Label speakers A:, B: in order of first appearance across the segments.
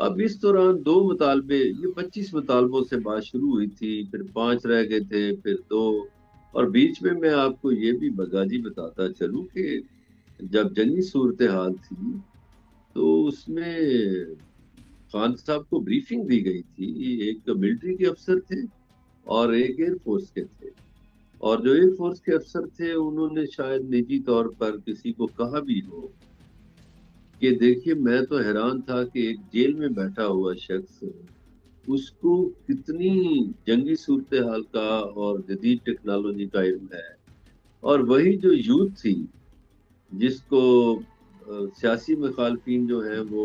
A: अब इस दौरान दो मुतालबे, ये 25 मुतालबों से बात शुरू हुई थी, फिर 5 रह गए थे, फिर दो। और बीच में मैं आपको ये भी बगाजी बताता चलूं कि जब जंगी सूरत हाल थी तो उसमें खान साहब को ब्रीफिंग दी गई थी। एक मिलिट्री के अफसर थे और एक एयरफोर्स के थे। और जो एयरफोर्स के अफसर थे उन्होंने शायद निजी तौर पर किसी को कहा भी हो कि देखिए, मैं तो हैरान था कि एक जेल में बैठा हुआ शख्स, उसको कितनी जंगी सूरत हाल का और जदीद टेक्नोलॉजी का इल्म है। और वही जो यूथ थी जिसको सियासी मुखालफिन जो है वो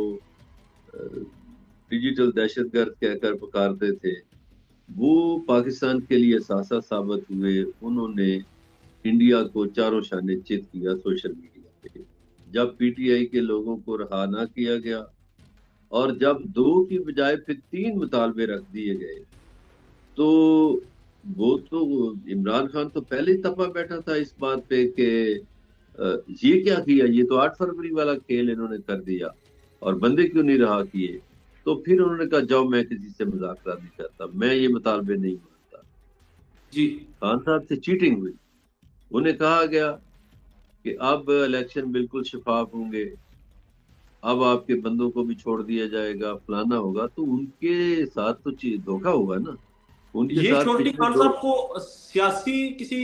A: डिजिटल दहशतगर्द कहकर पुकारते थे, वो पाकिस्तान के लिए सासा साबित हुए। उन्होंने इंडिया को चारों शाने चित किया सोशल मीडिया पे। जब पीटीआई के लोगों को रहा ना किया गया और जब दो की बजाय फिर 3 मुतालबे रख दिए गए, तो वो तो इमरान खान तो पहले ही तपा बैठा था इस बात पे कि ये क्या किया, ये तो 8 फरवरी वाला खेल इन्होंने कर दिया और बंदे क्यों नहीं रहा किए। तो फिर उन्होंने कहा जाओ, मैं किसी से मुज़ाकरा नहीं करता, मैं ये मुतालबे नहीं मानता।
B: जी।
A: खान साहब से चीटिंग हुई। उन्हें कहा गया कि अब इलेक्शन बिल्कुल शफाफ होंगे, अब आपके बंदों को भी छोड़ दिया जाएगा, फलाना होगा। तो उनके साथ तो धोखा हुआ ना। उनके
B: ये
A: साथ
B: श्योरिटी
A: पिछले
B: खान
A: दो।
B: साहब को सियासी किसी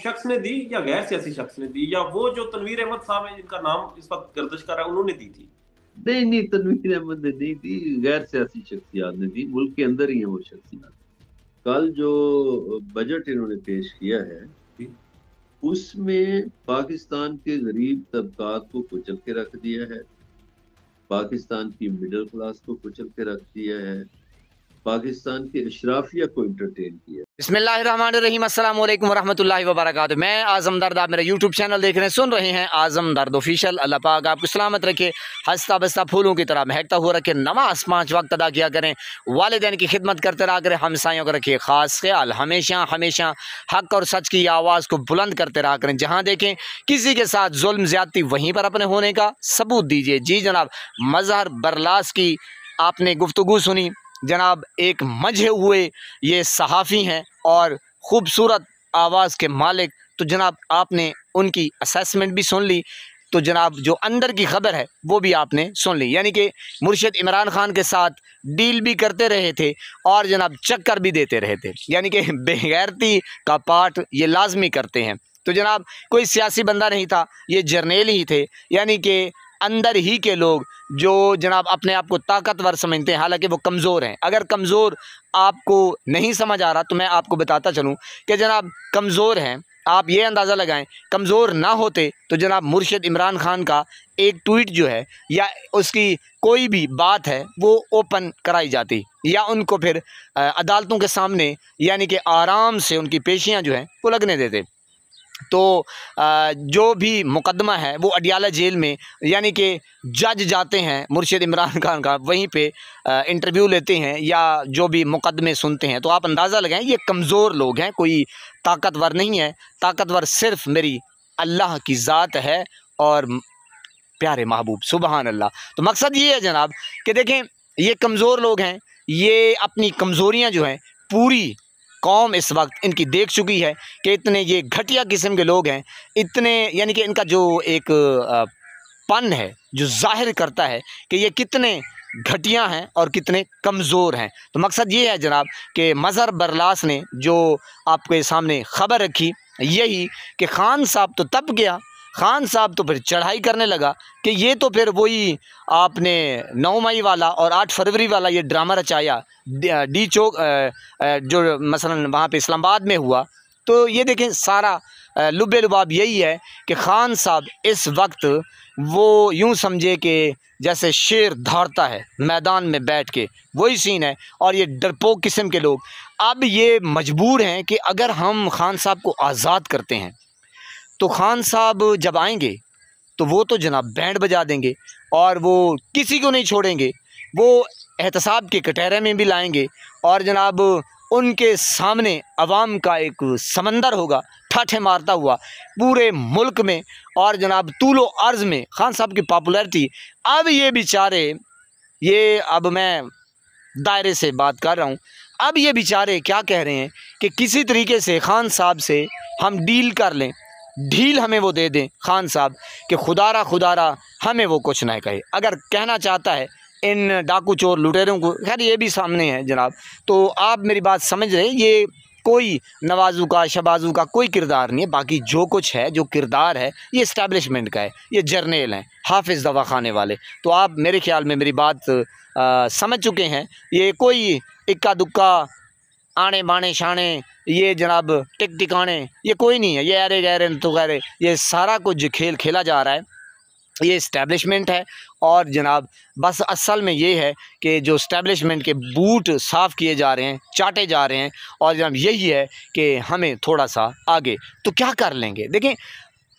B: शख्स ने दी या गैर सियासी शख्स ने दी, या वो जो तनवीर अहमद साहब है जिनका नाम इस वक्त गर्दिश कर रहा है उन्होंने दी थी?
A: नहीं नहीं, तनवीर अहमद ने नहीं दी, गैर सियासी शख्सियात ने दी। मुल्क के अंदर ही है वो शख्सियात। कल जो बजट इन्होंने पेश किया है, उसमें पाकिस्तान के गरीब तबकात को कुचल के रख दिया है, पाकिस्तान की मिडिल क्लास को कुचल के रख दिया है, पाकिस्तान के अशराफिया को इंटरटेन किया।
C: बिस्मिल्लाहिर्रहमानिर्रहीम, अस्सलाम वालेकुम वरहमतुल्लाहि वबरकातुहू। मैं आज़म दर्द, आप मेरा यूट्यूब चैनल देख रहे हैं, सुन रहे हैं आज़म दर्द ऑफिशियल। अल्लाह पाक आपको सलामत रखे, हंसता बसता फूलों की तरह महकता हुआ रखे, नमाज 5 वक्त अदा किया करें, वालिदैन की खिदमत करते रहा करें, हमसायों का रखिए खास ख्याल, हमेशा हमेशा हक और सच की आवाज़ को बुलंद करते रहा करें। जहाँ देखें किसी के साथ जुल्म ज्यादती, वहीं पर अपने होने का सबूत दीजिए। जी जनाब, मज़हर बरलास की आपने गुफ्तगू सुनी। जनाब एक मंझे हुए ये सहाफ़ी हैं और ख़ूबसूरत आवाज़ के मालिक। तो जनाब आपने उनकी असेसमेंट भी सुन ली, तो जनाब जो अंदर की खबर है वो भी आपने सुन ली। यानी कि मुर्शिद इमरान खान के साथ डील भी करते रहे थे और जनाब चक्कर भी देते रहे थे। यानी कि बेगैरती का पार्ट ये लाजमी करते हैं। तो जनाब कोई सियासी बंदा नहीं था, ये जर्नेल ही थे। यानी कि अंदर ही के लोग जो जनाब अपने आप को ताकतवर समझते हैं, हालांकि वो कमज़ोर हैं। अगर कमज़ोर आपको नहीं समझ आ रहा तो मैं आपको बताता चलूं कि जनाब कमज़ोर हैं। आप ये अंदाज़ा लगाएं, कमज़ोर ना होते तो जनाब मुर्शिद इमरान खान का एक ट्वीट जो है या उसकी कोई भी बात है वो ओपन कराई जाती, या उनको फिर अदालतों के सामने यानी कि आराम से उनकी पेशियां जो हैं वो लगने देते। तो जो भी मुकदमा है वो अडियाला जेल में, यानी कि जज जाते हैं मुर्शिद इमरान खान का, वहीं पे इंटरव्यू लेते हैं या जो भी मुकदमे सुनते हैं। तो आप अंदाज़ा लगाएं ये कमज़ोर लोग हैं, कोई ताकतवर नहीं है। ताकतवर सिर्फ मेरी अल्लाह की ज़ात है और प्यारे महबूब, सुबहान अल्लाह। तो मकसद ये है जनाब कि देखें ये कमज़ोर लोग हैं, ये अपनी कमज़ोरियाँ जो हैं पूरी कौम इस वक्त इनकी देख चुकी है कि इतने ये घटिया किस्म के लोग हैं, इतने यानी कि इनका जो एक पन है जो जाहिर करता है कि ये कितने घटिया हैं और कितने कमज़ोर हैं। तो मकसद ये है जनाब कि मज़हर बरलास ने जो आपके सामने ख़बर रखी यही कि खान साहब तो तप गया, खान साहब तो फिर चढ़ाई करने लगा कि ये तो फिर वही आपने 9 मई वाला और 8 फरवरी वाला ये ड्रामा रचाया डी चौक जो मसलन वहाँ पे इस्लामाबाद में हुआ। तो ये देखें सारा लुबे लुबाब यही है कि खान साहब इस वक्त वो यूँ समझे कि जैसे शेर दौड़ता है मैदान में बैठ के, वही सीन है। और ये डरपोक किस्म के लोग अब ये मजबूर हैं कि अगर हम खान साहब को आज़ाद करते हैं तो खान साहब जब आएंगे तो वो तो जनाब बैंड बजा देंगे और वो किसी को नहीं छोड़ेंगे। वो एहतसाब के कटहरे में भी लाएंगे और जनाब उनके सामने अवाम का एक समंदर होगा ठाठे मारता हुआ पूरे मुल्क में। और जनाब तूलो अर्ज़ में खान साहब की पॉपुलैरिटी, अब ये बेचारे ये अब मैं दायरे से बात कर रहा हूँ। अब ये बेचारे क्या कह रहे हैं कि किसी तरीके से खान साहब से हम डील कर लें, ढील हमें वो दे दें खान साहब कि खुदारा हमें वो कुछ ना कहे। अगर कहना चाहता है इन डाकू चोर लुटेरों को, खैर ये भी सामने है जनाब, तो आप मेरी बात समझ रहे हैं, ये कोई नवाजू का शबाजू का कोई किरदार नहीं है। बाकी जो कुछ है, जो किरदार है, ये इस्टेब्लिशमेंट का है, ये जर्नेल हैं, हाफिज़ दवाखाने वाले। तो आप मेरे ख्याल में मेरी बात समझ चुके हैं। ये कोई इक्का दुक्का आने बाने शाने, ये जनाब टिक टिकाने, ये कोई नहीं है। ये अरे गहरे तो गहरे, ये सारा कुछ खेल खेला जा रहा है, ये इस्टेब्लिशमेंट है। और जनाब बस असल में ये है कि जो इस्टेब्लिशमेंट के बूट साफ़ किए जा रहे हैं, चाटे जा रहे हैं, और जनाब यही है कि हमें थोड़ा सा आगे तो क्या कर लेंगे। देखें,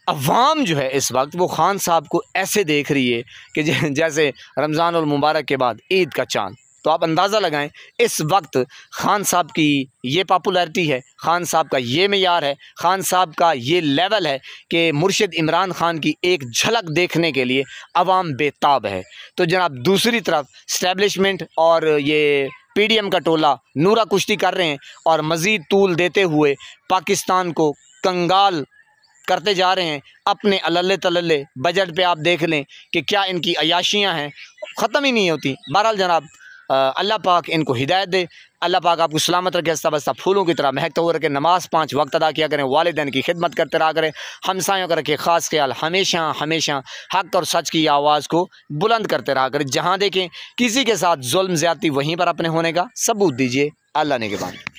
C: अवाम जो है इस वक्त वो खान साहब को ऐसे देख रही है कि जैसे रमज़ान और मुबारक के बाद ईद का चाँद। तो आप अंदाज़ा लगाएं इस वक्त खान साहब की ये पॉपुलैरिटी है, खान साहब का ये मेयार है, खान साहब का ये लेवल है कि मुर्शिद इमरान खान की एक झलक देखने के लिए अवाम बेताब है। तो जनाब दूसरी तरफ इस्टेब्लिशमेंट और ये PDM का टोला नूरा कुश्ती कर रहे हैं और मज़ीद तूल देते हुए पाकिस्तान को कंगाल करते जा रहे हैं अपने अल्ले तल्ले बजट पे। आप देख लें कि क्या इनकी अयाशियां हैं, ख़त्म ही नहीं होती। बहरहाल जनाब अल्लाह पाक इनको हिदायत दे, अल्लाह पाक आपको सलामत रखे, हंसता बसता फूलों की तरह महकता हुआ रखे, नमाज़ 5 वक्त अदा किया करें, वालिदैन की खिदमत करते रहा करें, हमसायों का रखे ख़ास ख्याल, हमेशा हमेशा हक़ और सच की आवाज़ को बुलंद करते रहा करें। जहाँ देखें किसी के साथ जुल्म ज़्यादती, वहीं पर अपने होने का सबूत दीजिए। अल्लाह ने के बाद।